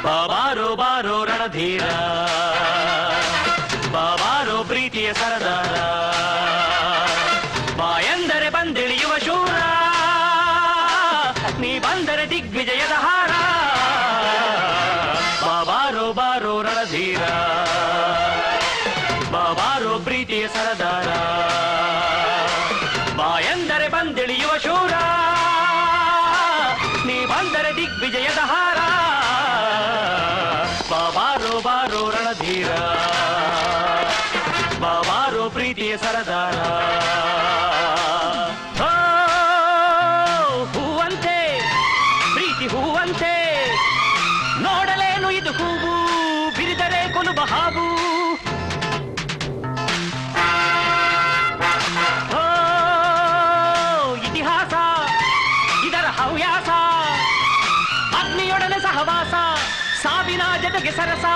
ಬಾಬಾರೋ ಬಾರೋ ರಣಧೀರ ಬಾಬಾರೋ ಪ್ರೀತಿಯ ಸರದಾರ ಬಾಯಂದರೆ ಬಂದಿಳಿಯುವ ಶೂರ ನೀ ಬಂದರೆ ದಿಗ್ವಿಜಯದ ಹಾರ ಬಾಬಾರೋ ಬಾರೋ ರಣಧೀರ ಬಾಬಾರೋ ಪ್ರೀತಿಯ ಸರದಾರ ಬಾಯಂದರೆ ಬಂದಿಳಿಯುವ ಶೂರ ನೀ ಬಂದರೆ ದಿಗ್ವಿಜಯದ ಹಾರ ಬಾಬಾರೋ ಬಾರೋ ರಣಧೀರ ಬಾಬಾರೋ ಪ್ರೀತಿಯ ಸರದಾರ ಹೂವಂತೆ ಪ್ರೀತಿ ಹೂವಂತೆ ನೋಡಲೇನು ಇದು ಹೂವು ಬಿರಿದರೆ ಕೊಲುಬ ಹಾವು ಇತಿಹಾಸ ಇದರ ಹವ್ಯಾಸ ಅಗ್ನಿಯೊಡನೆ ಸಹವಾಸ ಸಾವಿನ ಜೊತೆಗೆ ಸರಸ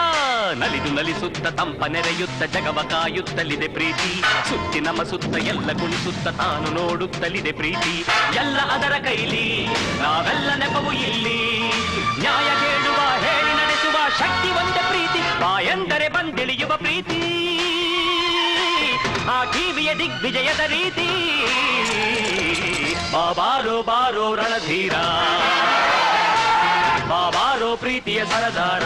ನಲಿದು ನಲಿಸುತ್ತ ತಂಪ ನೆರೆಯುತ್ತ ಜಗವ ಕಾಯುತ್ತಲಿದೆ ಪ್ರೀತಿ ಸುತ್ತಿ ನಮ್ಮ ಸುತ್ತ ಎಲ್ಲ ಕುಣಿಸುತ್ತ ತಾನು ನೋಡುತ್ತಲಿದೆ ಪ್ರೀತಿ ಎಲ್ಲ ಅದರ ಕೈಲಿ ನಾವೆಲ್ಲ ನೆಪವು ಇಲ್ಲಿ ನ್ಯಾಯ ಕೇಳುವ ಹೇಳಿ ನಡೆಸುವ ಶಕ್ತಿ ಒಂದೇ ಪ್ರೀತಿ ಬಾಯಂದರೆ ಬಂದಿಳಿಯುವ ಪ್ರೀತಿ ಆ ಕಿವಿಯ ದಿಗ್ವಿಜಯದ ರೀತಿ ಬಾಬಾರೋ ಬಾರೋ ರಣಧೀರ ಬಾಬಾರೋ ಪ್ರೀತಿಯ ಸರದಾರ